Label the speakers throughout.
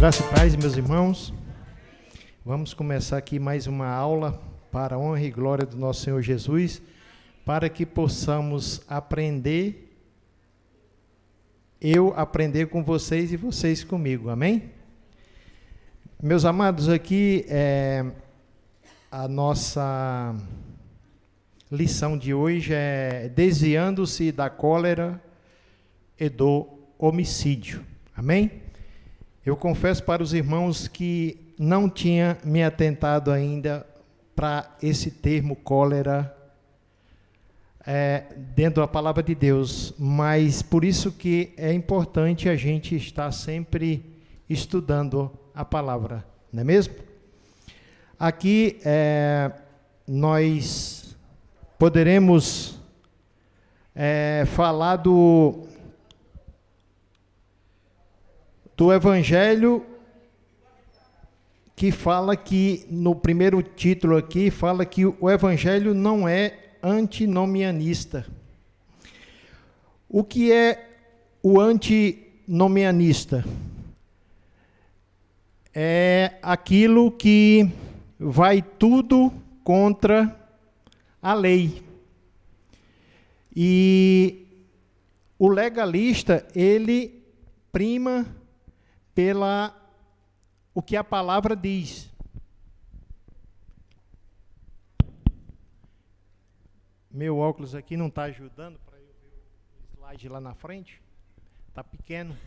Speaker 1: Graça e paz, meus irmãos. Vamos começar aqui mais uma aula para a honra e glória do nosso Senhor Jesus, para que possamos aprender, eu aprender com vocês e vocês comigo, amém? Meus amados, aqui a nossa lição de hoje é desviando-se da cólera e do homicídio, amém? Eu confesso para os irmãos que não tinha me atentado ainda para esse termo cólera dentro da palavra de Deus, mas por isso que é importante a gente estar sempre estudando a palavra, não é mesmo? Aqui nós poderemos falar do Evangelho, que fala que, no primeiro título aqui, fala que o Evangelho não é antinomianista. O que é o antinomianista? É aquilo que vai tudo contra a lei. E o legalista, ele prima pela o que a palavra diz. Meu óculos aqui não está ajudando para eu ver o slide lá na frente. Está pequeno.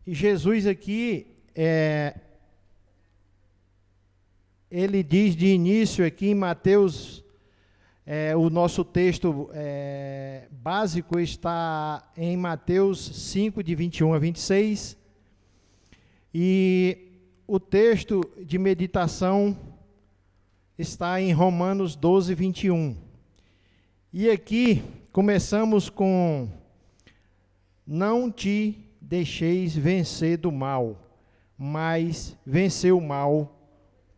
Speaker 1: E Jesus aqui, ele diz de início aqui em Mateus, o nosso texto básico está em Mateus 5, de 21 a 26, e o texto de meditação está em Romanos 12, 21. E aqui começamos com: não te deixeis vencer do mal, mas vencer o mal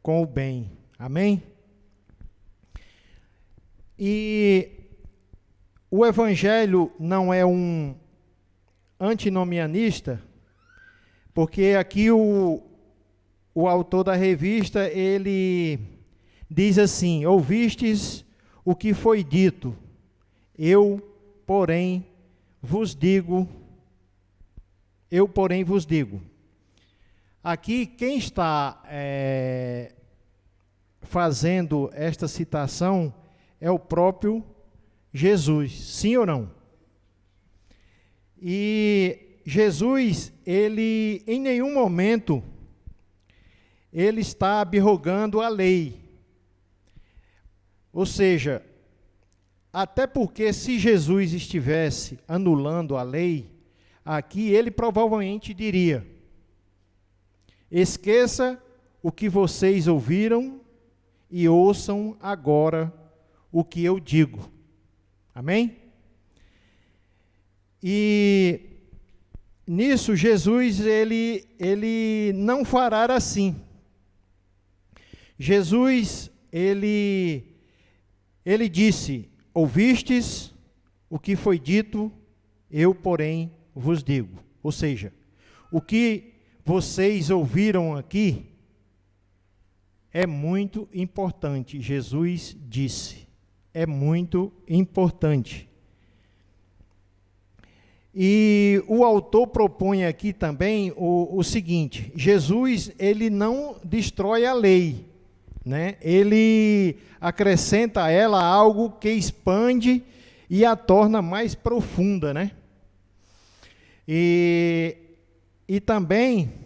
Speaker 1: com o bem. Amém? E o Evangelho não é um antinomianista, porque aqui o autor da revista, ele diz assim: ouvistes o que foi dito, eu, porém, vos digo. Aqui, quem está fazendo esta citação é o próprio Jesus, sim ou não? E Jesus, ele em nenhum momento, ele está abrogando a lei. Ou seja, até porque se Jesus estivesse anulando a lei, aqui ele provavelmente diria: esqueça o que vocês ouviram e ouçam agora o que eu digo. Amém? E nisso Jesus, ele não fará assim. Jesus, ele disse: ouvistes o que foi dito, eu, porém, vos digo. Ou seja, o que vocês ouviram aqui é muito importante. Jesus disse. É muito importante. E o autor propõe aqui também o seguinte: Jesus, ele não destrói a lei, né? Ele acrescenta a ela algo que expande e a torna mais profunda, né? E também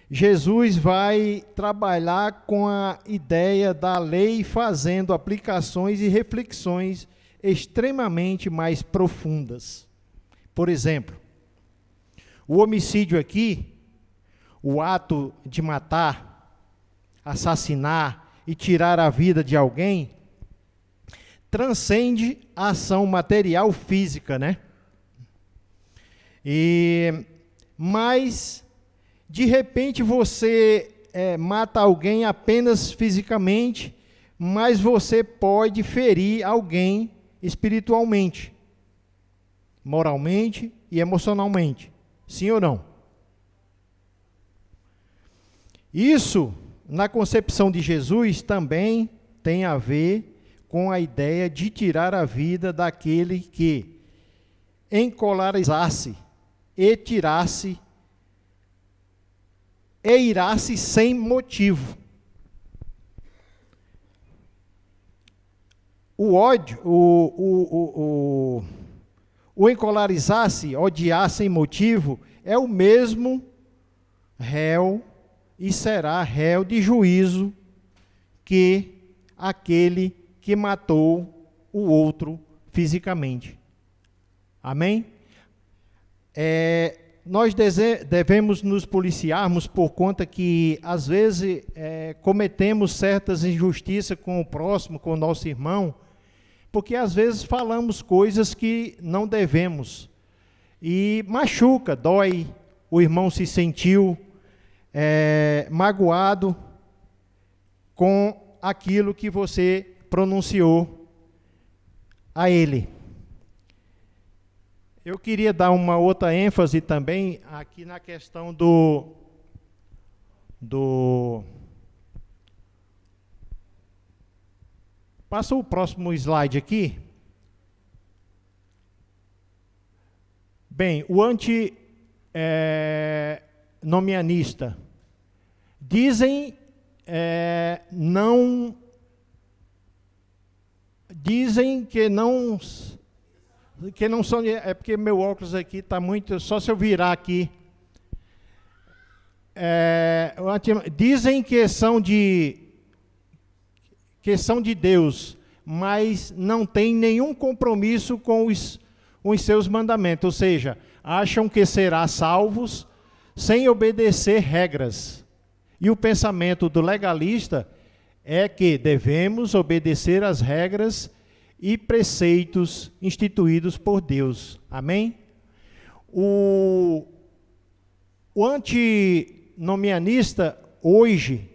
Speaker 1: Jesus vai trabalhar com a ideia da lei, fazendo aplicações e reflexões extremamente mais profundas. Por exemplo, o homicídio aqui, o ato de matar, assassinar e tirar a vida de alguém, transcende a ação material física, né? Mas de repente você mata alguém apenas fisicamente, mas você pode ferir alguém espiritualmente, moralmente e emocionalmente. Sim ou não? Isso, na concepção de Jesus, também tem a ver com a ideia de tirar a vida daquele que encolarizasse e tirasse e irasse sem motivo. O ódio, o encolarizar-se, odiar sem motivo, é o mesmo réu e será réu de juízo que aquele que matou o outro fisicamente. Amém? Nós devemos nos policiarmos por conta que, às vezes, cometemos certas injustiças com o próximo, com o nosso irmão, porque às vezes falamos coisas que não devemos. E machuca, dói, o irmão se sentiu magoado com aquilo que você pronunciou a ele. Eu queria dar uma outra ênfase também aqui na questão Passa o próximo slide aqui. Bem, o antinomianista. Dizem que não são, é porque meu óculos aqui está muito, só se eu virar aqui. Dizem que são de Deus, mas não têm nenhum compromisso com os seus mandamentos, ou seja, acham que serão salvos sem obedecer regras. E o pensamento do legalista é que devemos obedecer às regras e preceitos instituídos por Deus. Amém? O antinomianista, hoje,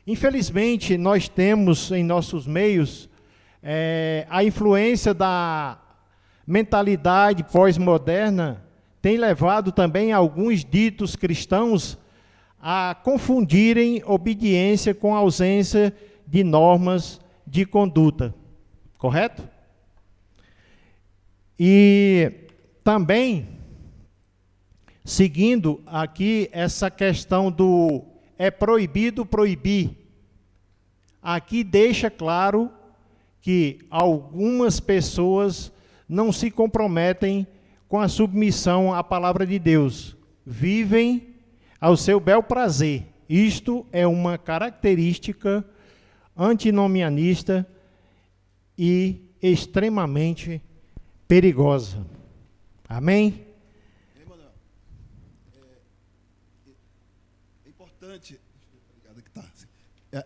Speaker 1: infelizmente, nós temos em nossos meios a influência da mentalidade pós-moderna, tem levado também alguns ditos cristãos a confundirem obediência com ausência de normas de conduta. Correto? E também, seguindo aqui essa questão do é proibido proibir, aqui deixa claro que algumas pessoas não se comprometem com a submissão à palavra de Deus, vivem ao seu bel prazer. Isto é uma característica antinomianista e extremamente perigosa. Amém?
Speaker 2: É importante,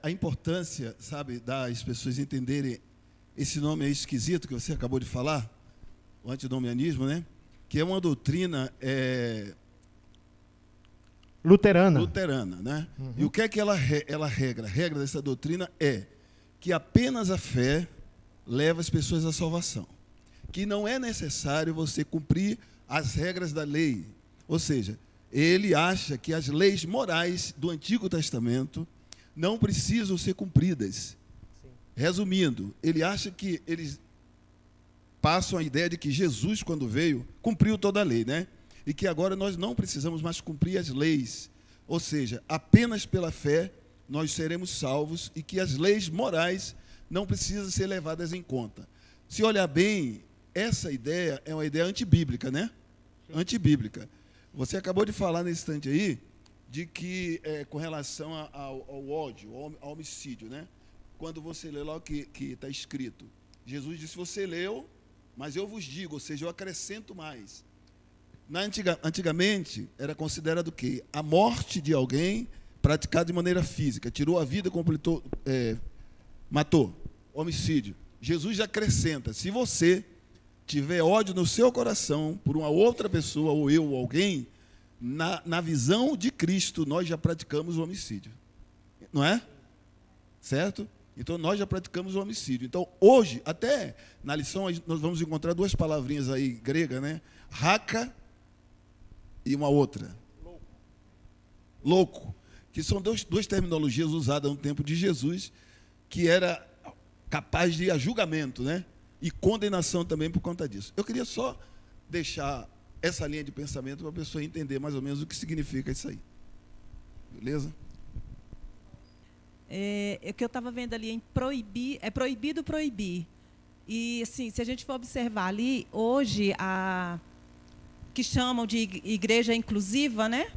Speaker 2: a importância, sabe, das pessoas entenderem esse nome aí esquisito que você acabou de falar, o antinomianismo, né? Que é uma doutrina luterana, né? Uhum. E o que é que ela regra? A regra dessa doutrina é que apenas a fé leva as pessoas à salvação. Que não é necessário você cumprir as regras da lei. Ou seja, ele acha que as leis morais do Antigo Testamento não precisam ser cumpridas. Sim. Resumindo, ele acha que eles passam a ideia de que Jesus, quando veio, cumpriu toda a lei, né? E que agora nós não precisamos mais cumprir as leis. Ou seja, apenas pela fé nós seremos salvos e que as leis morais não precisam ser levadas em conta. Se olhar bem, essa ideia é uma ideia antibíblica, né? Sim. Antibíblica. Você acabou de falar nesse instante aí de que, com relação ao ódio, ao homicídio, né? Quando você lê lá o que está escrito, Jesus disse, você leu, mas eu vos digo, ou seja, eu acrescento mais. Antigamente, era considerado o quê? A morte de alguém praticada de maneira física, tirou a vida, completou, matou, homicídio. Jesus acrescenta, se você tiver ódio no seu coração por uma outra pessoa, ou eu, ou alguém, na visão de Cristo, nós já praticamos o homicídio. Não é? Certo? Então, nós já praticamos o homicídio. Então, hoje, até na lição, nós vamos encontrar duas palavrinhas aí, grega, né? Raka e uma outra. Louco. Que são duas terminologias usadas no tempo de Jesus, que era capaz de julgamento, né? E condenação também por conta disso. Eu queria só deixar essa linha de pensamento para a pessoa entender mais ou menos o que significa isso aí. Beleza?
Speaker 3: O que eu estava vendo ali em proibir, é proibido proibir. E, assim, se a gente for observar ali, hoje, que chamam de igreja inclusiva, né?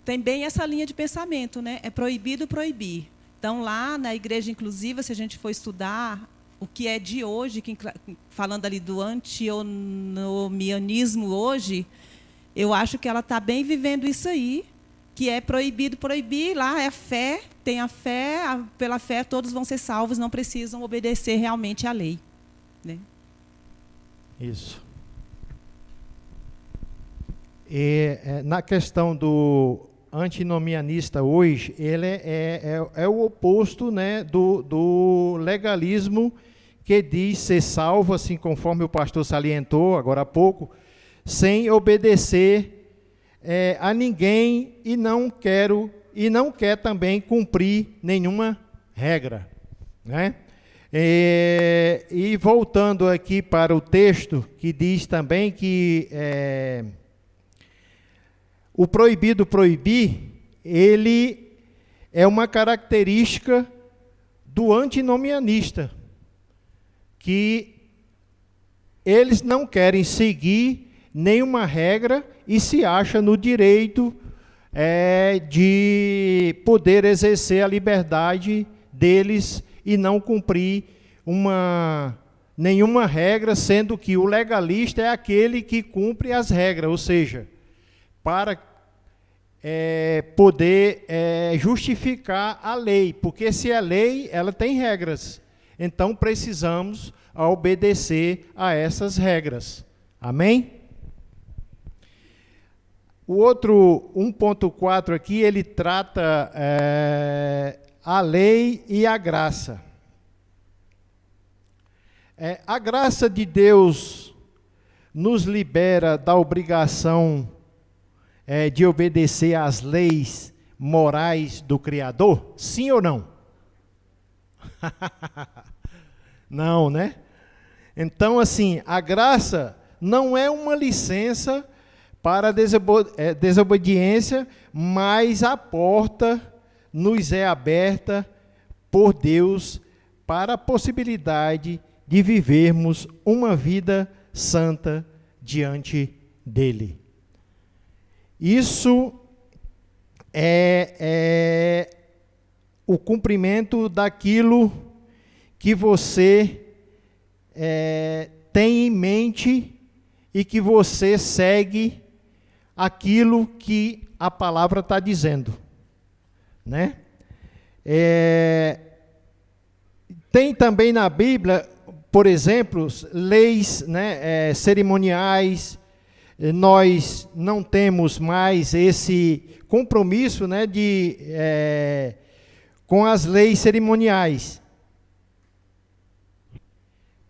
Speaker 3: Tem bem essa linha de pensamento, né? É proibido proibir. Então, lá na igreja inclusiva, se a gente for estudar o que é de hoje, falando ali do antinomianismo hoje, eu acho que ela está bem vivendo isso aí, que é proibido proibir. Lá é a fé, tem a fé, pela fé todos vão ser salvos, não precisam obedecer realmente à lei. Né?
Speaker 1: Isso. E na questão do antinomianista hoje, ele é o oposto, né, do legalismo, que diz ser salvo, assim conforme o pastor salientou agora há pouco, sem obedecer a ninguém e não quer também cumprir nenhuma regra, né? E voltando aqui para o texto, que diz também que o proibido proibir, ele é uma característica do antinomianista, que eles não querem seguir nenhuma regra e se acham no direito de poder exercer a liberdade deles e não cumprir nenhuma regra, sendo que o legalista é aquele que cumpre as regras, ou seja, para poder justificar a lei, porque se é lei, ela tem regras, então precisamos obedecer a essas regras. Amém? O outro 1.4 aqui, ele trata a lei e a graça. A graça de Deus nos libera da obrigação de obedecer às leis morais do Criador? Sim ou não? Não, né? Então, assim, a graça não é uma licença para desobediência, mas a porta nos é aberta por Deus para a possibilidade de vivermos uma vida santa diante dele. Isso é o cumprimento daquilo que você tem em mente e que você segue aquilo que a palavra está dizendo, né? Tem também na Bíblia, por exemplo, leis, né, cerimoniais. Nós não temos mais esse compromisso, né, com as leis cerimoniais,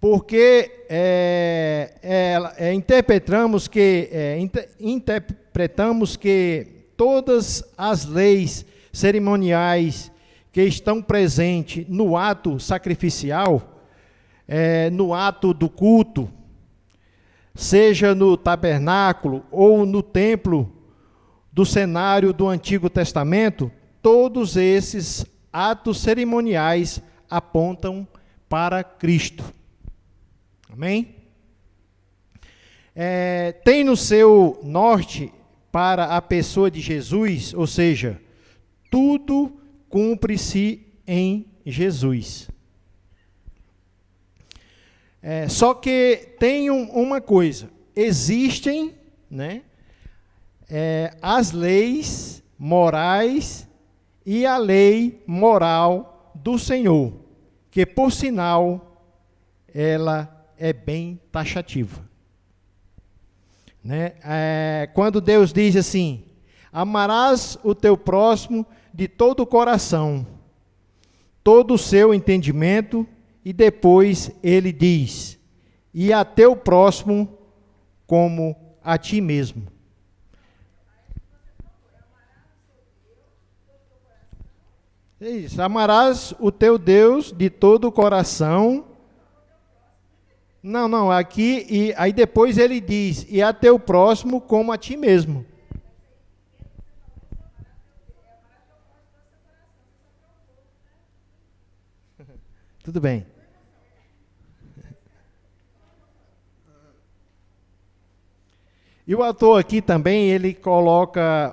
Speaker 1: porque interpretamos que todas as leis cerimoniais que estão presentes no ato sacrificial, no ato do culto, seja no tabernáculo ou no templo do cenário do Antigo Testamento, todos esses atos cerimoniais apontam para Cristo. Amém? Tem no seu norte para a pessoa de Jesus, ou seja, tudo cumpre-se em Jesus. Só que tem uma coisa, existem, né, as leis morais e a lei moral do Senhor, que por sinal, ela é bem taxativa. Né? Quando Deus diz assim, amarás o teu próximo de todo o coração, todo o seu entendimento, e depois ele diz, e a teu próximo como a ti mesmo. Isso, amarás o teu Deus de todo o coração. Não, aqui, e aí depois ele diz, e a teu próximo como a ti mesmo. Tudo bem. E o autor aqui também, ele coloca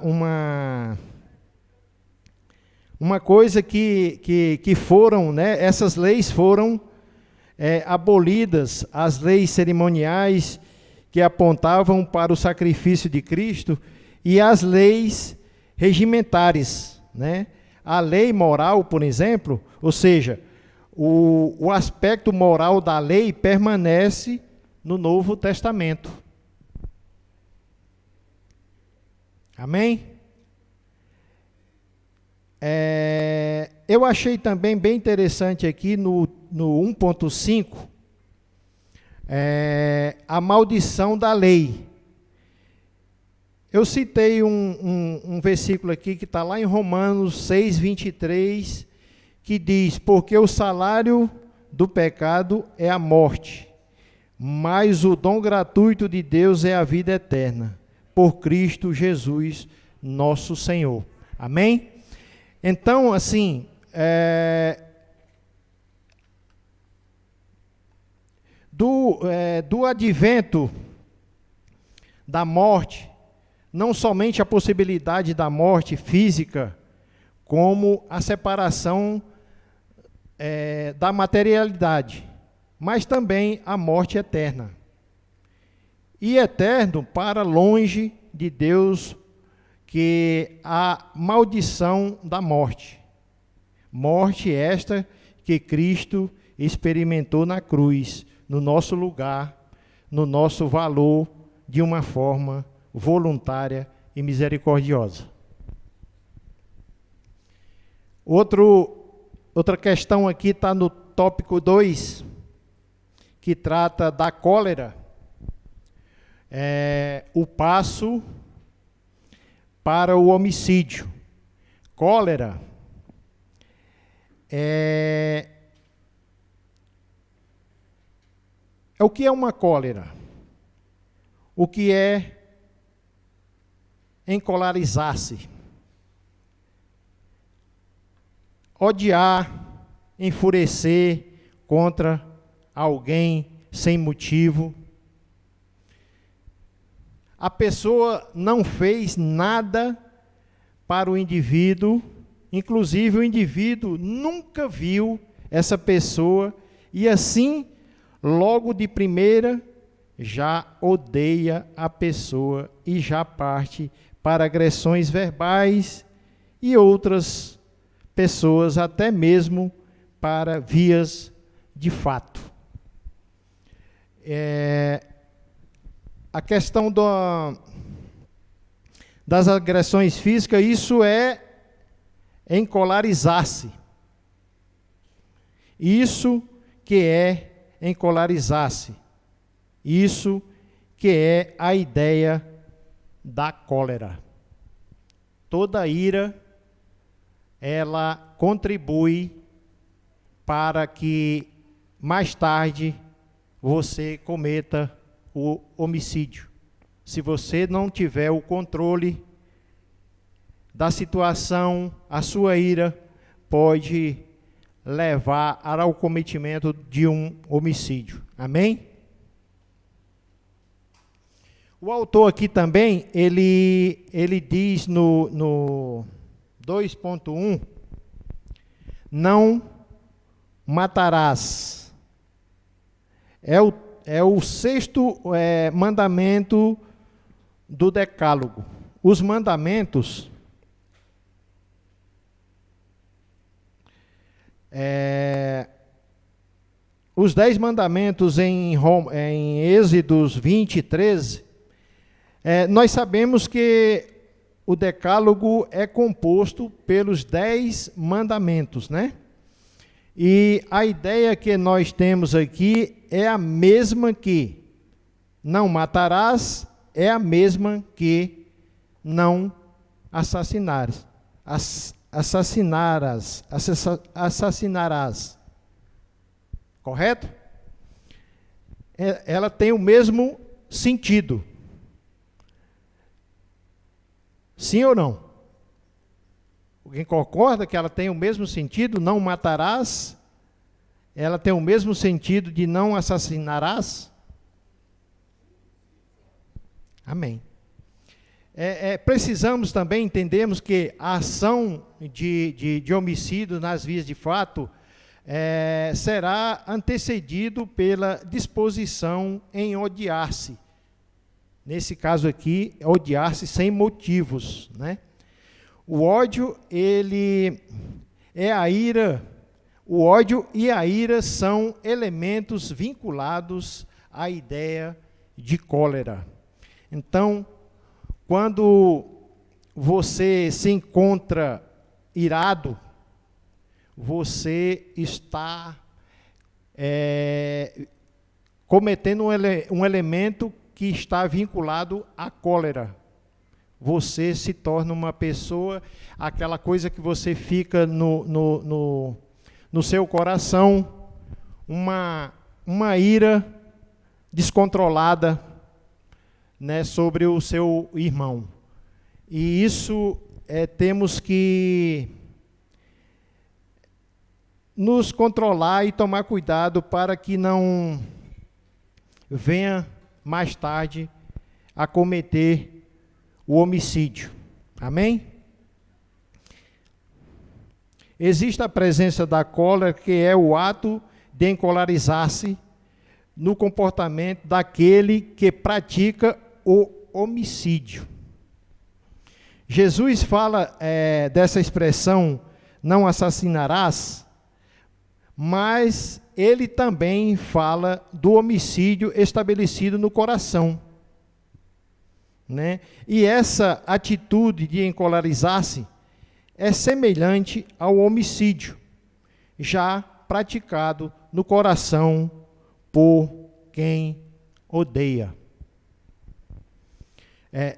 Speaker 1: uma coisa que foram, né, essas leis foram abolidas, as leis cerimoniais que apontavam para o sacrifício de Cristo e as leis regimentares, né? A lei moral, por exemplo, ou seja, o aspecto moral da lei permanece no Novo Testamento. Amém? Eu achei também bem interessante aqui no 1.5, a maldição da lei. Eu citei um versículo aqui que está lá em Romanos 6:23, que diz, porque o salário do pecado é a morte, mas o dom gratuito de Deus é a vida eterna, por Cristo Jesus, nosso Senhor. Amém? Então, assim, do advento da morte, não somente a possibilidade da morte física, como a separação da materialidade, mas também a morte eterna. E eterno para longe de Deus, que a maldição da morte. Morte esta que Cristo experimentou na cruz, no nosso lugar, no nosso valor, de uma forma voluntária e misericordiosa. Outra questão aqui está no tópico 2, que trata da cólera. O passo para o homicídio. Cólera o que é uma cólera? O que é encolarizar-se? Odiar, enfurecer contra alguém sem motivo. A pessoa não fez nada para o indivíduo, inclusive o indivíduo nunca viu essa pessoa e assim, logo de primeira, já odeia a pessoa e já parte para agressões verbais e outras pessoas, até mesmo para vias de fato. A questão das agressões físicas, isso é encolarizar-se. Isso que é encolarizar-se. Isso que é a ideia da cólera. Toda ira, ela contribui para que mais tarde você cometa o homicídio. Se você não tiver o controle da situação, a sua ira pode levar ao cometimento de um homicídio. Amém? O autor aqui também, ele diz no 2.1, não matarás. É o sexto mandamento do Decálogo. Os mandamentos os 10 mandamentos em Êxodos 20, 13, nós sabemos que o Decálogo é composto pelos 10 mandamentos, né? E a ideia que nós temos aqui é a mesma que não matarás, é a mesma que não assassinares. assassinarás. Correto? Ela tem o mesmo sentido. Sim ou não? Alguém concorda que ela tem o mesmo sentido? Não matarás? Ela tem o mesmo sentido de não assassinarás? Amém. Precisamos também entendermos que a ação de homicídio nas vias de fato será antecedido pela disposição em odiar-se. Nesse caso aqui, odiar-se sem motivos, né? O ódio, ele é a ira. O ódio e a ira são elementos vinculados à ideia de cólera. Então, quando você se encontra irado, você está cometendo um elemento que está vinculado à cólera. Você se torna uma pessoa, aquela coisa que você fica no seu coração, uma ira descontrolada, né, sobre o seu irmão. E isso temos que nos controlar e tomar cuidado para que não venha mais tarde a cometer o homicídio. Amém? Existe a presença da cólera, que é o ato de encolarizar-se no comportamento daquele que pratica o homicídio. Jesus fala dessa expressão, não assassinarás, mas ele também fala do homicídio estabelecido no coração, né? E essa atitude de encolarizar-se é semelhante ao homicídio, já praticado no coração por quem odeia.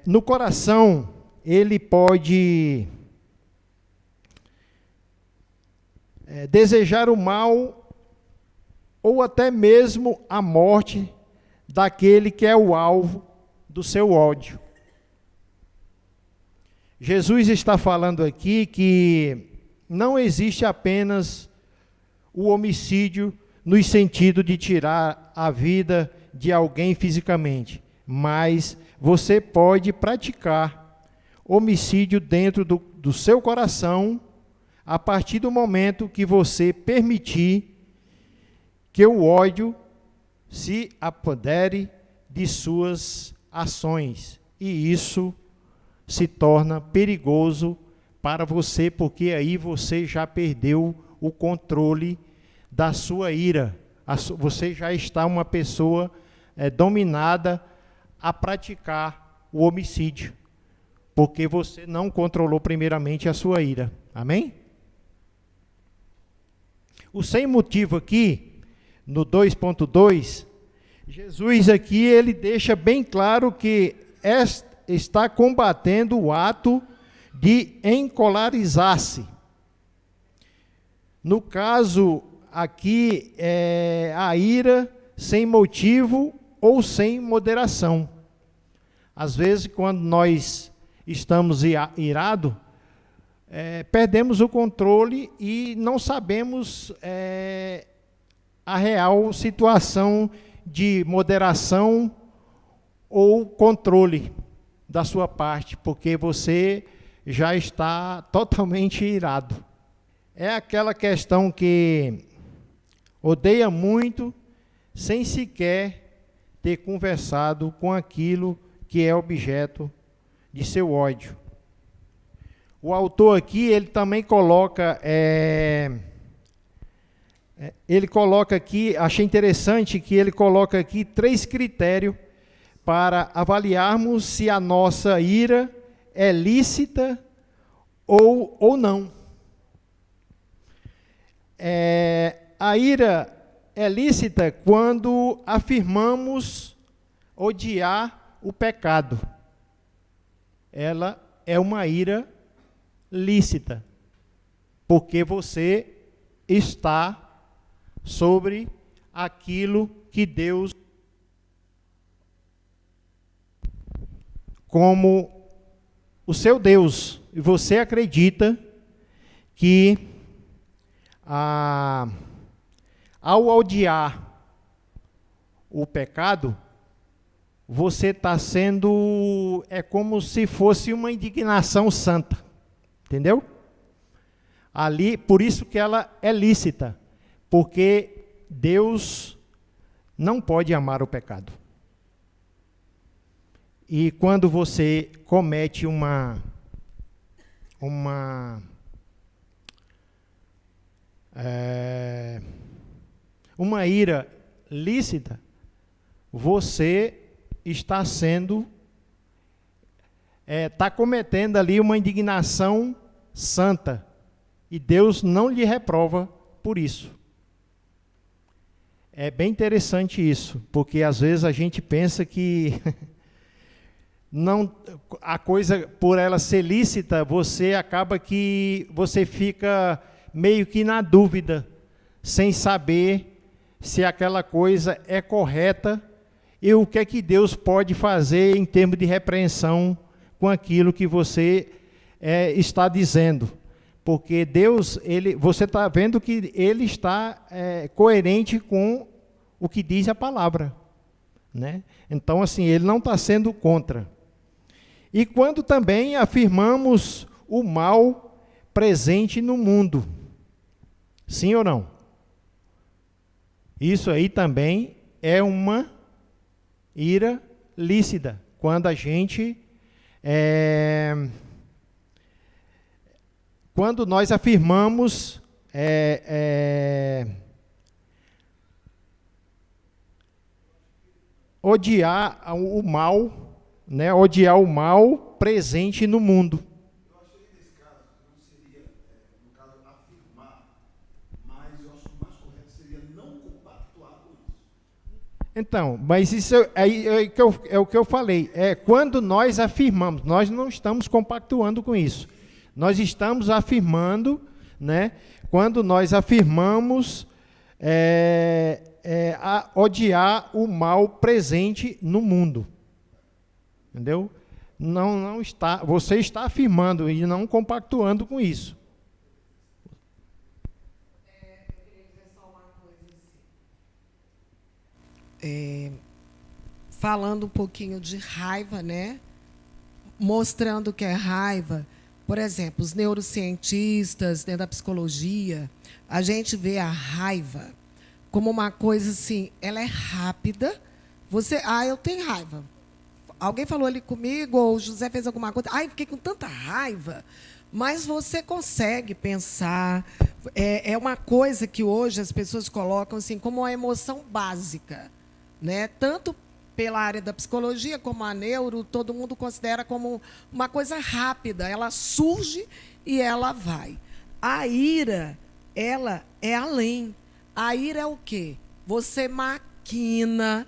Speaker 1: No coração, ele pode desejar o mal ou até mesmo a morte daquele que é o alvo do seu ódio. Jesus está falando aqui que não existe apenas o homicídio no sentido de tirar a vida de alguém fisicamente, mas você pode praticar homicídio dentro do seu coração a partir do momento que você permitir que o ódio se apodere de suas ações. E isso se torna perigoso para você, porque aí você já perdeu o controle da sua ira. Você já está uma pessoa dominada a praticar o homicídio, porque você não controlou primeiramente a sua ira. Amém? O sem motivo aqui, no 2.2, Jesus aqui, ele deixa bem claro que está combatendo o ato de encolarizar-se. No caso aqui, a ira sem motivo ou sem moderação. Às vezes, quando nós estamos irados, perdemos o controle e não sabemos a real situação de moderação ou controle da sua parte, porque você já está totalmente irado. É aquela questão que odeia muito, sem sequer ter conversado com aquilo que é objeto de seu ódio. O autor aqui, ele também coloca, achei interessante que ele coloca aqui 3 critérios para avaliarmos se a nossa ira é lícita ou não. A ira é lícita quando afirmamos odiar o pecado. Ela é uma ira lícita. porque você está sobre aquilo que Deus, como o seu Deus, e você acredita que ao odiar o pecado, você está sendo, é como se fosse uma indignação santa, entendeu? Ali, por isso que ela é lícita, porque Deus não pode amar o pecado. E quando você comete uma ira lícita, você está cometendo ali uma indignação santa, e Deus não lhe reprova por isso. É bem interessante isso, porque às vezes a gente pensa que não, a coisa, por ela ser lícita, você acaba que você fica meio que na dúvida, sem saber se aquela coisa é correta e o que é que Deus pode fazer em termos de repreensão com aquilo que você está dizendo. Porque Deus, você está vendo que Ele está coerente com o que diz a palavra, né? Então, assim, Ele não está sendo contra. E quando também afirmamos o mal presente no mundo, sim ou não? Isso aí também é uma ira lícita, quando a gente quando nós afirmamos odiar o mal, né? Odiar o mal presente no mundo.
Speaker 2: Eu achei que nesse caso não seria, no caso, afirmar, mas eu acho que o mais correto seria não compactuar com isso.
Speaker 1: Então, mas isso é o que eu falei. Quando nós afirmamos, nós não estamos compactuando com isso. Nós estamos afirmando, né? Quando nós afirmamos odiar o mal presente no mundo. Entendeu? Não está, você está afirmando e não compactuando com isso.
Speaker 4: Eu queria dizer só uma coisa assim. Falando um pouquinho de raiva, né? Mostrando que é raiva. Por exemplo, os neurocientistas, dentro da psicologia, a gente vê a raiva como uma coisa assim, ela é rápida. Eu tenho raiva. Alguém falou ali comigo, ou o José fez alguma coisa, fiquei com tanta raiva. Mas você consegue pensar, é uma coisa que hoje as pessoas colocam assim, como uma emoção básica, né? Tanto pela área da psicologia, como a neuro, todo mundo considera como uma coisa rápida. Ela surge e ela vai. A ira, ela é além. A ira é o quê? Você maquina,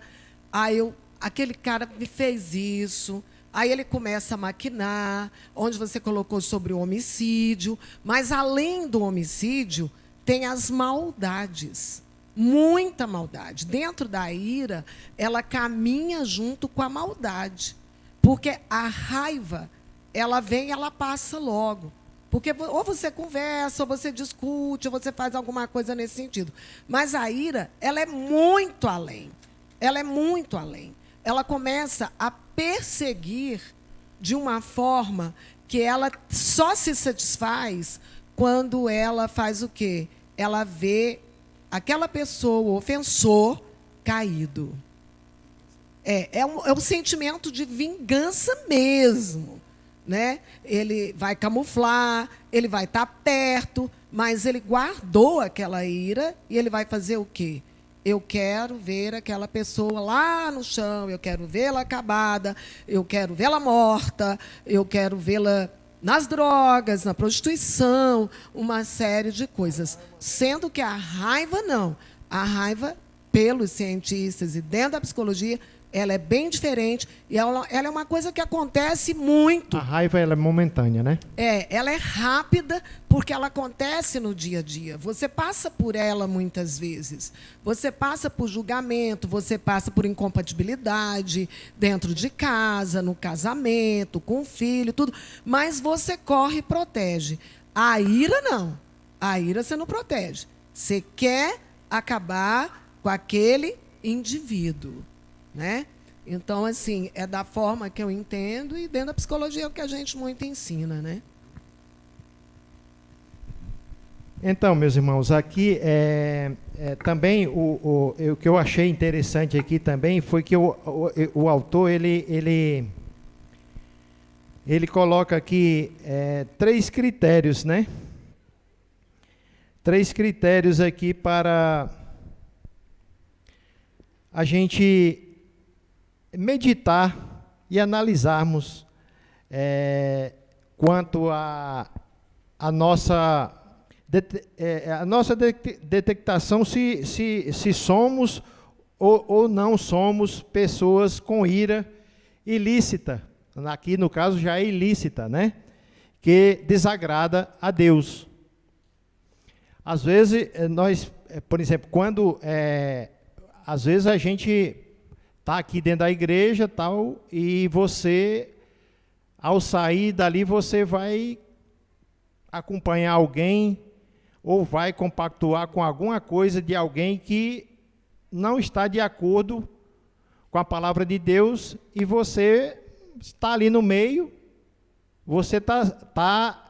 Speaker 4: aquele cara me fez isso, aí ele começa a maquinar, onde você colocou sobre o homicídio, mas além do homicídio, tem as maldades. Muita maldade. Dentro da ira, ela caminha junto com a maldade. Porque a raiva, ela vem e ela passa logo. Porque ou você conversa, ou você discute, ou você faz alguma coisa nesse sentido. Mas a ira, ela é muito além. Ela é muito além. Ela começa a perseguir de uma forma que ela só se satisfaz quando ela faz o quê? Ela vê aquela pessoa, o ofensor, caído. É um sentimento de vingança mesmo, né? Ele vai camuflar, ele vai estar perto, mas ele guardou aquela ira e ele vai fazer o quê? Eu quero ver aquela pessoa lá no chão, eu quero vê-la acabada, eu quero vê-la morta, eu quero vê-la nas drogas, na prostituição, uma série de coisas. Sendo que a raiva não. A raiva, pelos cientistas e dentro da psicologia, ela é bem diferente e ela é uma coisa que acontece muito.
Speaker 1: A raiva ela é momentânea, né?
Speaker 4: Ela é rápida porque ela acontece no dia a dia. Você passa por ela muitas vezes. Você passa por julgamento, você passa por incompatibilidade dentro de casa, no casamento, com o filho, tudo. Mas você corre e protege. A ira, não. A ira você não protege. Você quer acabar com aquele indivíduo, né? Então, assim, é da forma que eu entendo e dentro da psicologia é o que a gente muito ensina, né?
Speaker 1: Então, meus irmãos, aqui também o que eu achei interessante aqui também foi que o autor ele coloca aqui 3 critérios, né? 3 critérios aqui para a gente meditar e analisarmos quanto a nossa detectação se somos ou não somos pessoas com ira ilícita. Aqui, no caso, já é ilícita, né? Que desagrada a Deus. Às vezes, nós, por exemplo, quando às vezes a gente está aqui dentro da igreja tal, e você, ao sair dali, você vai acompanhar alguém ou vai compactuar com alguma coisa de alguém que não está de acordo com a palavra de Deus e você está ali no meio, você está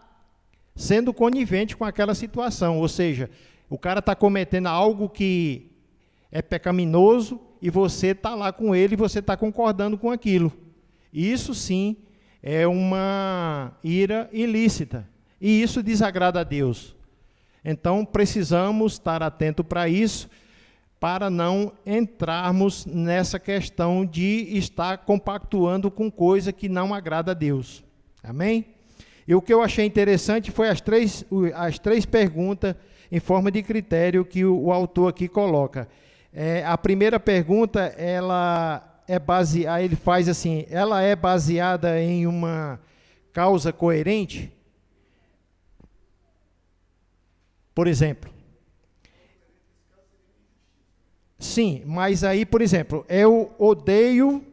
Speaker 1: sendo conivente com aquela situação, ou seja, o cara está cometendo algo que é pecaminoso e você está lá com ele e você está concordando com aquilo. Isso sim é uma ira ilícita e isso desagrada a Deus. Então precisamos estar atentos para isso, para não entrarmos nessa questão de estar compactuando com coisa que não agrada a Deus. Amém? E o que eu achei interessante foi as três perguntas em forma de critério que o autor aqui coloca. A primeira pergunta, ela é baseada, ele faz assim, ela é baseada em uma causa coerente? Por exemplo. Sim, mas aí, por exemplo, eu odeio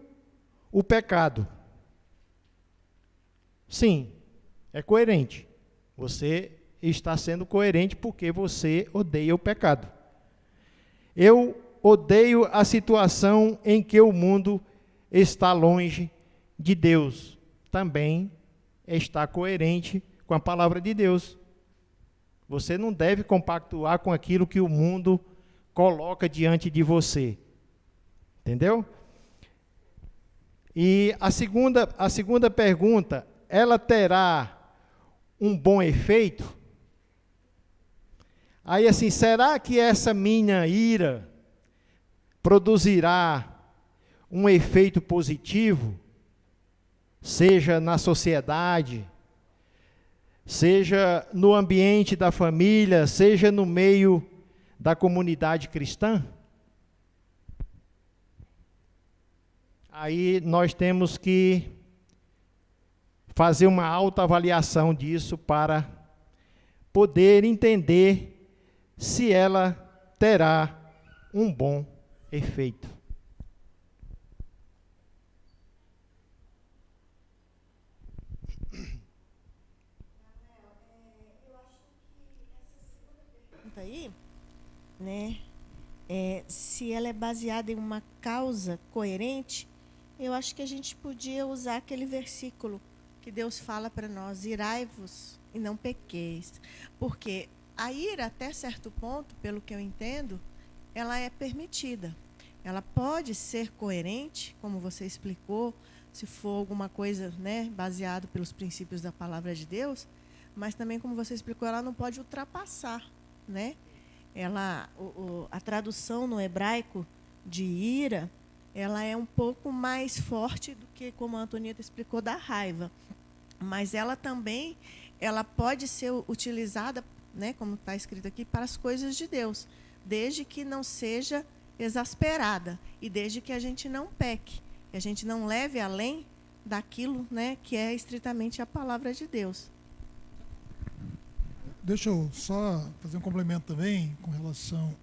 Speaker 1: o pecado. Sim, é coerente. Você está sendo coerente porque você odeia o pecado. Eu odeio a situação em que o mundo está longe de Deus. Também está coerente com a palavra de Deus. Você não deve compactuar com aquilo que o mundo coloca diante de você. Entendeu? E a segunda pergunta, ela terá um bom efeito? Aí assim, será que essa minha ira produzirá um efeito positivo, seja na sociedade, seja no ambiente da família, seja no meio da comunidade cristã? Aí nós temos que fazer uma autoavaliação disso para poder entender se ela terá um bom efeito.
Speaker 5: Eu acho que essa segunda pergunta aí, né, se ela é baseada em uma causa coerente, eu acho que a gente podia usar aquele versículo que Deus fala para nós: irai-vos e não pequeis. Porque a ira, até certo ponto, pelo que eu entendo, ela é permitida. Ela pode ser coerente, como você explicou, se for alguma coisa, né, baseado pelos princípios da palavra de Deus, mas também, como você explicou, ela não pode ultrapassar, né? A tradução no hebraico de ira, ela é um pouco mais forte do que, como a Antonieta explicou, da raiva. Mas ela também, ela pode ser utilizada, né, como está escrito aqui, para as coisas de Deus, desde que não seja exasperada e desde que a gente não peque. que a gente não leve além daquilo, né, que é estritamente a palavra de Deus.
Speaker 6: Deixa eu só fazer um complemento também com relação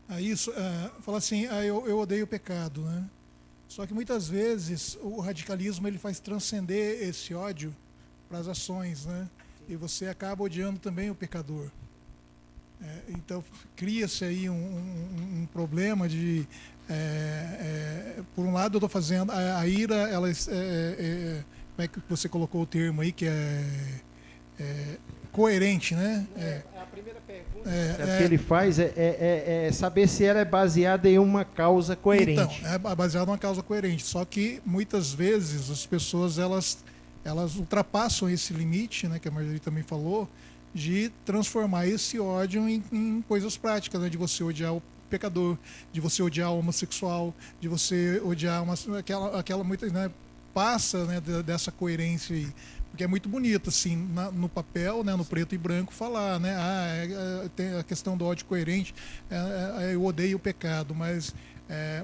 Speaker 6: a isso. Falar assim, eu odeio o pecado, né? Só que muitas vezes o radicalismo ele faz transcender esse ódio para as ações, né? E você acaba odiando também o pecador. Então cria-se aí um problema de, por um lado eu estou fazendo, a ira, ela, como é que você colocou o termo aí, que é coerente, né?
Speaker 1: A primeira pergunta que ele faz é saber se ela é baseada em uma causa coerente.
Speaker 6: Então, é baseada em uma causa coerente, só que muitas vezes as pessoas elas ultrapassam esse limite, né, que a Marjorie também falou, de transformar esse ódio em coisas práticas, né, de você odiar o pecador, de você odiar o homossexual, de você odiar aquela muitas, né, passa, né, dessa coerência aí. Porque é muito bonito, assim, no papel, né, no preto e branco, falar, né, tem a questão do ódio coerente, eu odeio o pecado, mas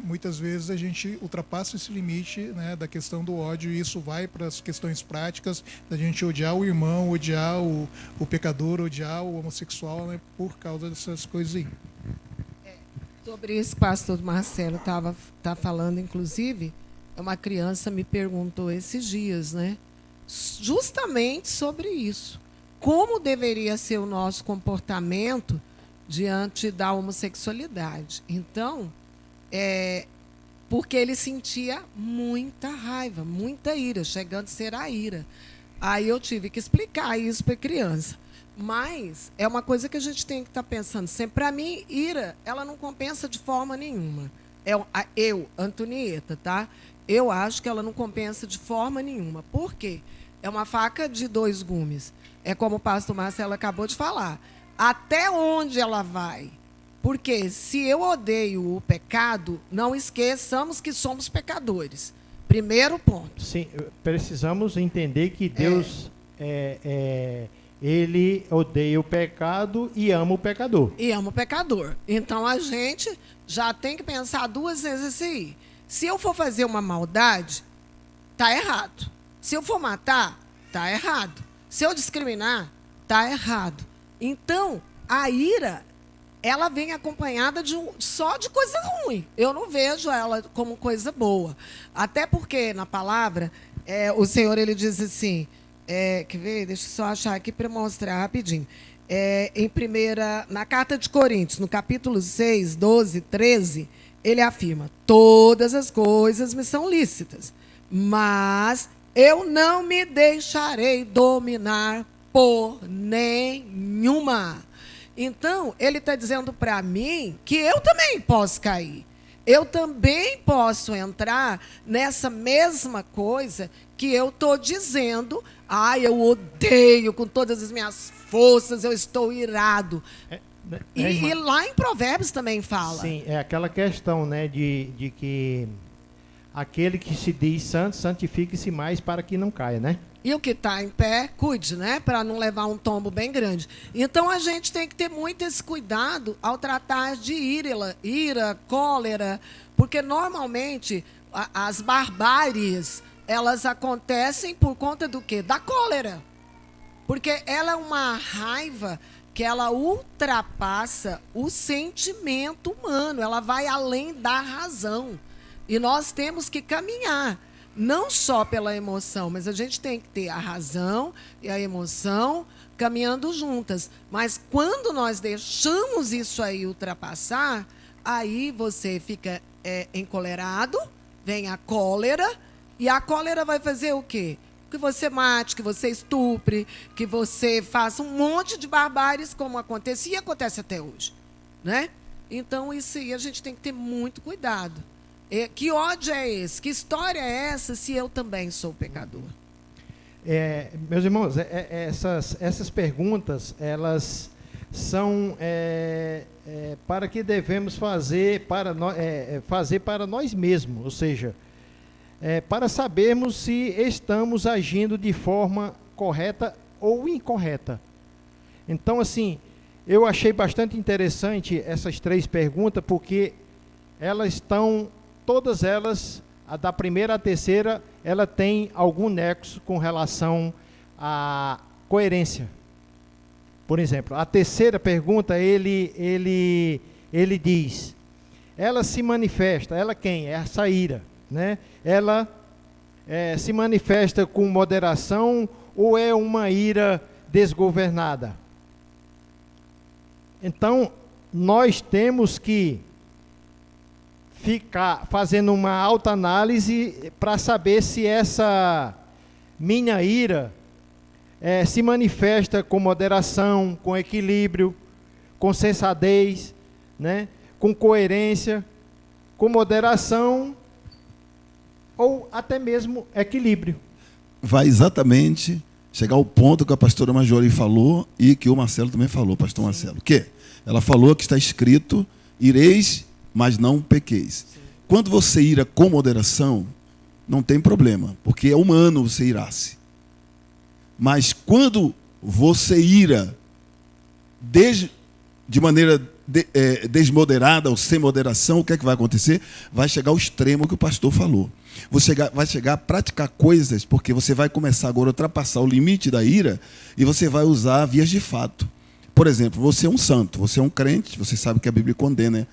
Speaker 6: muitas vezes a gente ultrapassa esse limite, né, da questão do ódio, e isso vai para as questões práticas, da gente odiar o irmão, odiar o pecador, odiar o homossexual, né, por causa dessas coisas aí.
Speaker 4: Sobre isso, o pastor Marcelo tá falando, inclusive, uma criança me perguntou esses dias, né, justamente sobre isso. Como deveria ser o nosso comportamento diante da homossexualidade? Então, porque ele sentia muita raiva, muita ira, chegando a ser a ira. Aí eu tive que explicar isso para a criança. Mas é uma coisa que a gente tem que estar pensando sempre. Para mim, ira, ela não compensa de forma nenhuma. Eu, Antonieta, tá? Eu acho que ela não compensa de forma nenhuma. Por quê? É uma faca de dois gumes. É como o pastor Marcelo acabou de falar. Até onde ela vai? Porque se eu odeio o pecado, não esqueçamos que somos pecadores. Primeiro ponto.
Speaker 1: Sim, precisamos entender que Deus ele odeia o pecado e ama o pecador.
Speaker 4: E ama o pecador. Então a gente já tem que pensar duas vezes assim. Se eu for fazer uma maldade, tá errado. Se eu for matar, tá errado. Se eu discriminar, tá errado. Então, a ira, ela vem acompanhada só de coisa ruim. Eu não vejo ela como coisa boa. Até porque, na palavra, o Senhor ele diz assim, quer ver? Deixa eu só achar aqui para mostrar rapidinho. Na carta de Coríntios, no capítulo 6, 12, 13, ele afirma, todas as coisas me são lícitas, mas eu não me deixarei dominar por nenhuma. Então, ele está dizendo para mim que eu também posso cair. Eu também posso entrar nessa mesma coisa que eu estou dizendo. Eu odeio com todas as minhas forças, eu estou irado. E lá em Provérbios também fala.
Speaker 1: Sim, é aquela questão, né, de que aquele que se diz santo, santifique-se mais para que não caia, né?
Speaker 4: E o que está em pé, cuide, né? Para não levar um tombo bem grande. Então, a gente tem que ter muito esse cuidado ao tratar de ira, cólera, porque, normalmente, as barbáries, elas acontecem por conta do quê? Da cólera. Porque ela é uma raiva que ela ultrapassa o sentimento humano, ela vai além da razão. E nós temos que caminhar, não só pela emoção, mas a gente tem que ter a razão e a emoção caminhando juntas. Mas quando nós deixamos isso aí ultrapassar, aí você fica encolerado, vem a cólera, e a cólera vai fazer o quê? Que você mate, que você estupre, que você faça um monte de barbáries, como acontecia e acontece até hoje, né? Então, isso aí a gente tem que ter muito cuidado. Que ódio é esse? Que história é essa se eu também sou pecador?
Speaker 1: Meus irmãos, essas perguntas, elas são para que devemos fazer para nós mesmos, ou seja, para sabermos se estamos agindo de forma correta ou incorreta. Então, assim, eu achei bastante interessante essas três perguntas, porque elas estão, todas elas, a da primeira à terceira, ela tem algum nexo com relação à coerência. Por exemplo, a terceira pergunta, ele diz, ela se manifesta, ela quem? É essa ira, né? Ela se manifesta com moderação ou é uma ira desgovernada? Então, nós temos que ficar fazendo uma autoanálise para saber se essa minha ira se manifesta com moderação, com equilíbrio, com sensatez, né? Com coerência, com moderação ou até mesmo equilíbrio.
Speaker 2: Vai exatamente chegar ao ponto que a pastora Majori falou e que o Marcelo também falou, pastor Marcelo. Que ela falou que está escrito, ireis, mas não pequeis. Sim. Quando você ira com moderação, não tem problema, porque é humano você irar-se. Mas quando você ira de maneira desmoderada ou sem moderação, o que é que vai acontecer? Vai chegar ao extremo que o pastor falou. Você vai chegar a praticar coisas, porque você vai começar agora a ultrapassar o limite da ira e você vai usar vias de fato. Por exemplo, você é um santo, você é um crente, você sabe que a Bíblia condena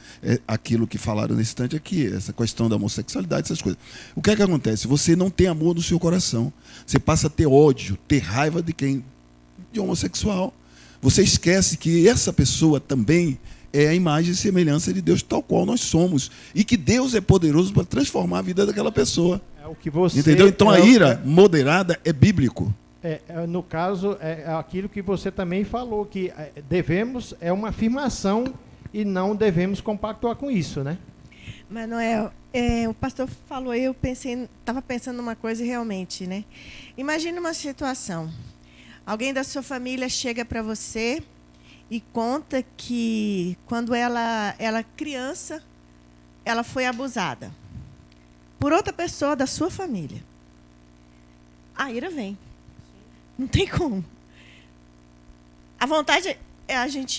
Speaker 2: aquilo que falaram nesse instante aqui, essa questão da homossexualidade, essas coisas. O que é que acontece? Você não tem amor no seu coração. Você passa a ter ódio, ter raiva de quem? De homossexual. Você esquece que essa pessoa também é a imagem e semelhança de Deus, tal qual nós somos. E que Deus é poderoso para transformar a vida daquela pessoa.
Speaker 1: É o que você,
Speaker 2: entendeu? Então a ira moderada é bíblico.
Speaker 1: No caso, é aquilo que você também falou, que devemos, é uma afirmação e não devemos compactuar com isso, né?
Speaker 5: Manoel, o pastor falou, eu estava pensando numa coisa realmente, né? Imagine uma situação. Alguém da sua família chega para você e conta que quando ela criança, ela foi abusada por outra pessoa da sua família. A ira vem. Não tem como. A vontade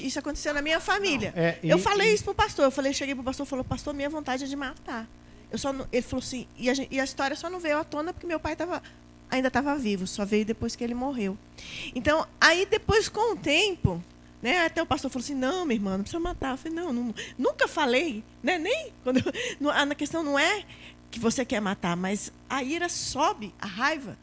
Speaker 5: isso aconteceu na minha família. Eu falei isso pro pastor. Cheguei pro pastor e falei, pastor, minha vontade é de matar. Ele falou assim, e a história só não veio à tona porque meu pai ainda estava vivo, só veio depois que ele morreu. Então, aí depois, com o tempo, né, até o pastor falou assim, não, minha irmã, não precisa matar. Eu falei, não, nunca falei, né, nem quando a questão não é que você quer matar, mas a ira sobe, a raiva.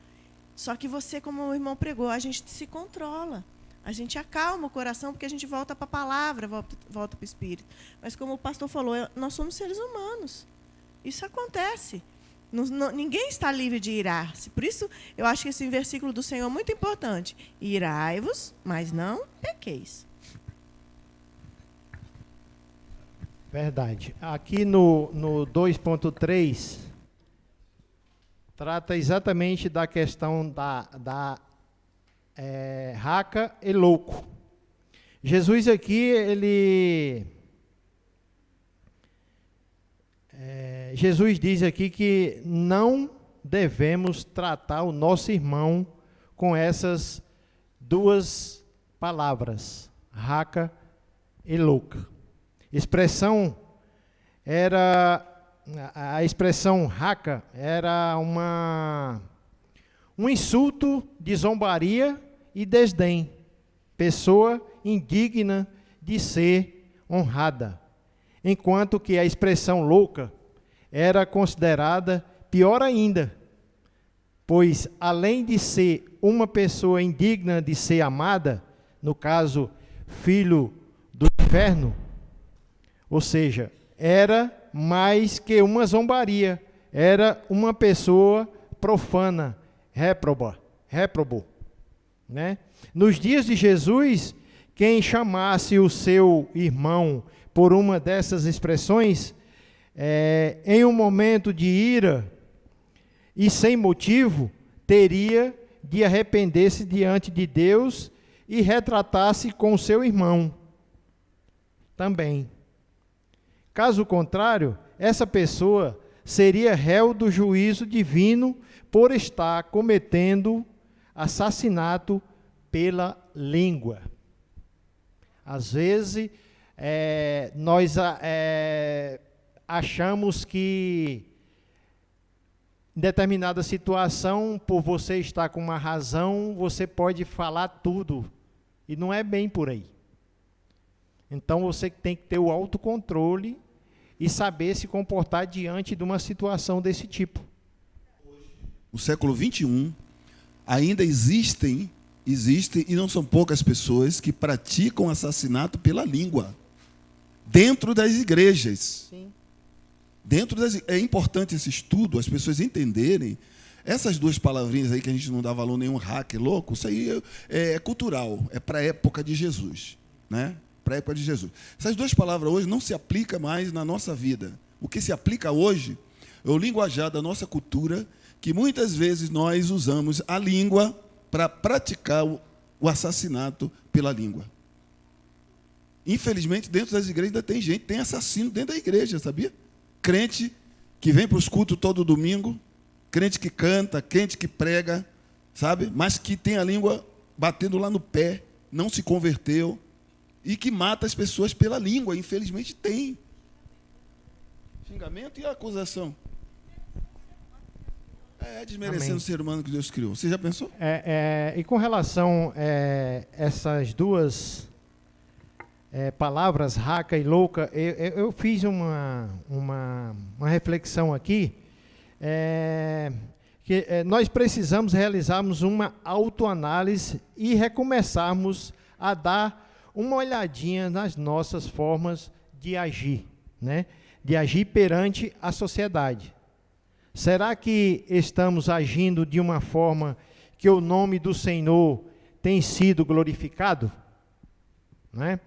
Speaker 5: Só que você, como o irmão pregou, a gente se controla. A gente acalma o coração porque a gente volta para a palavra, volta para o Espírito. Mas como o pastor falou, nós somos seres humanos. Isso acontece. Ninguém está livre de irar-se. Por isso, eu acho que esse versículo do Senhor é muito importante. Irai-vos, mas não pequeis.
Speaker 1: Verdade. Aqui no 2.3... trata exatamente da questão da raca e louco. Jesus aqui, Jesus diz aqui que não devemos tratar o nosso irmão com essas duas palavras, raca e louca. A expressão raca era um insulto de zombaria e desdém. Pessoa indigna de ser honrada. Enquanto que a expressão louca era considerada pior ainda, pois além de ser uma pessoa indigna de ser amada, no caso, filho do inferno, ou seja, era mais que uma zombaria, era uma pessoa profana, réprobo, né? Nos dias de Jesus, quem chamasse o seu irmão por uma dessas expressões, em um momento de ira e sem motivo, teria de arrepender-se diante de Deus e retratar-se com o seu irmão também. Caso contrário, essa pessoa seria réu do juízo divino por estar cometendo assassinato pela língua. Às vezes, nós achamos que em determinada situação, por você estar com uma razão, você pode falar tudo. E não é bem por aí. Então, você tem que ter o autocontrole e saber se comportar diante de uma situação desse tipo.
Speaker 2: No século XXI, ainda existem, e não são poucas pessoas, que praticam assassinato pela língua, dentro das igrejas. Sim. É importante esse estudo, as pessoas entenderem. Essas duas palavrinhas aí que a gente não dá valor nenhum, hacker, louco, isso aí é cultural, é para a época de Jesus, né? Para a época de Jesus. Essas duas palavras hoje não se aplicam mais na nossa vida. O que se aplica hoje é o linguajar da nossa cultura, que muitas vezes nós usamos a língua para praticar o assassinato pela língua. Infelizmente, dentro das igrejas ainda tem gente, tem assassino dentro da igreja, sabia? Crente que vem para os cultos todo domingo, crente que canta, crente que prega, sabe? Mas que tem a língua batendo lá no pé, não se converteu, e que mata as pessoas pela língua, infelizmente tem. Xingamento e acusação. Desmerecendo Amém. O ser humano que Deus criou. Você já pensou?
Speaker 1: E com relação a essas duas palavras, raca e louca, eu fiz uma reflexão aqui, que nós precisamos realizarmos uma autoanálise e recomeçarmos a dar uma olhadinha nas nossas formas de agir, né? De agir perante a sociedade. Será que estamos agindo de uma forma que o nome do Senhor tem sido glorificado? Né?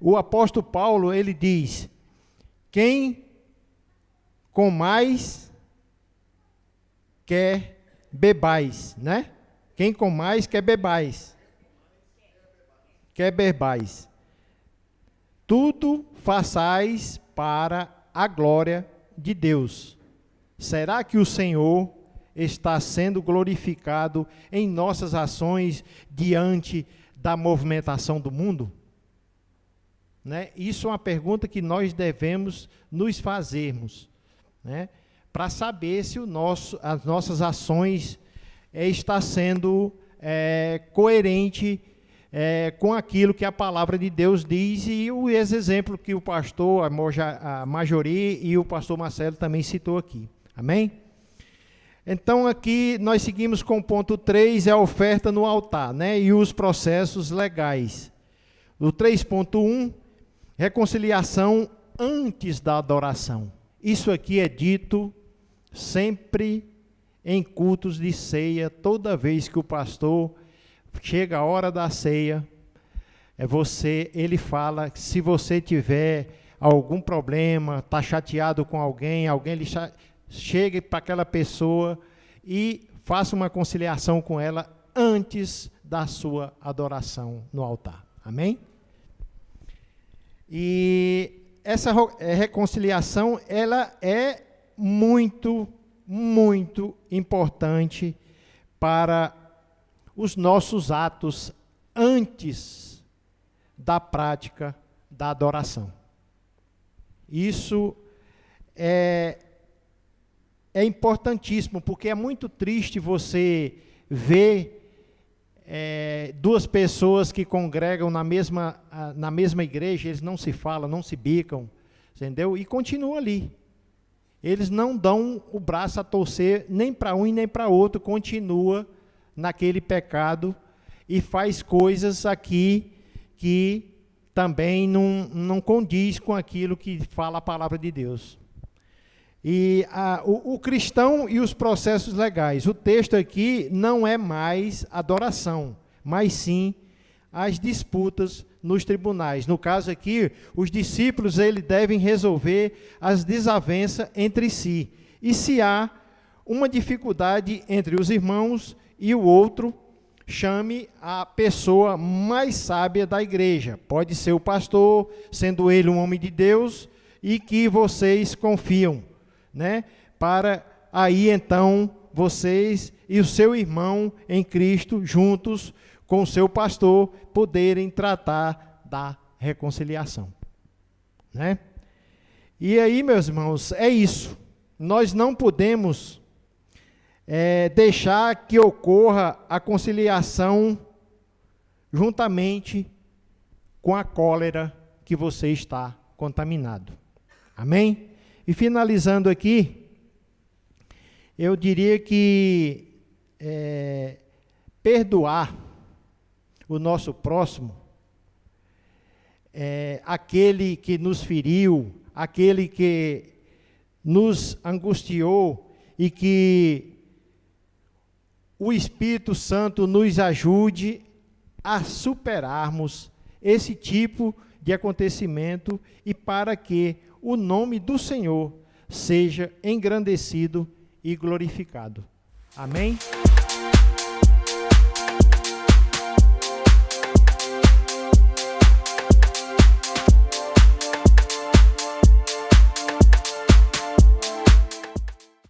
Speaker 1: O apóstolo Paulo, ele diz, quem com mais quer bebais, né? Quem com mais quer bebais. Quer bebais. Tudo façais para a glória de Deus. Será que o Senhor está sendo glorificado em nossas ações diante da movimentação do mundo? Né? Isso é uma pergunta que nós devemos nos fazermos, né? Para saber se as nossas ações estão sendo coerente com aquilo que a palavra de Deus diz, e o exemplo que o pastor, a Majori e o pastor Marcelo também citou aqui. Amém? Então, aqui nós seguimos com o ponto 3, a oferta no altar, né? E os processos legais. O 3.1, reconciliação antes da adoração. Isso aqui é dito sempre em cultos de ceia, toda vez que o pastor chega a hora da ceia, ele fala que se você tiver algum problema, está chateado com alguém chegue para aquela pessoa e faça uma conciliação com ela antes da sua adoração no altar. Amém? E essa reconciliação, ela é muito, muito importante para os nossos atos antes da prática da adoração. Isso é importantíssimo, porque é muito triste você ver duas pessoas que congregam na mesma igreja, eles não se falam, não se bicam, entendeu? E continuam ali. Eles não dão o braço a torcer nem para um e nem para outro, continua naquele pecado e faz coisas aqui que também não condiz com aquilo que fala a palavra de Deus. E o cristão e os processos legais. O texto aqui não é mais adoração, mas sim as disputas nos tribunais. No caso aqui, os discípulos eles devem resolver as desavenças entre si. E se há uma dificuldade entre os irmãos e o outro, chame a pessoa mais sábia da igreja. Pode ser o pastor, sendo ele um homem de Deus, e que vocês confiam, né? Para aí então vocês e o seu irmão em Cristo, juntos com o seu pastor, poderem tratar da reconciliação, né? E aí, meus irmãos, é isso, nós não podemos deixar que ocorra a conciliação juntamente com a cólera que você está contaminado. Amém? E finalizando aqui, eu diria que perdoar o nosso próximo, aquele que nos feriu, aquele que nos angustiou, e que o Espírito Santo nos ajude a superarmos esse tipo de acontecimento e para que o nome do Senhor seja engrandecido e glorificado. Amém?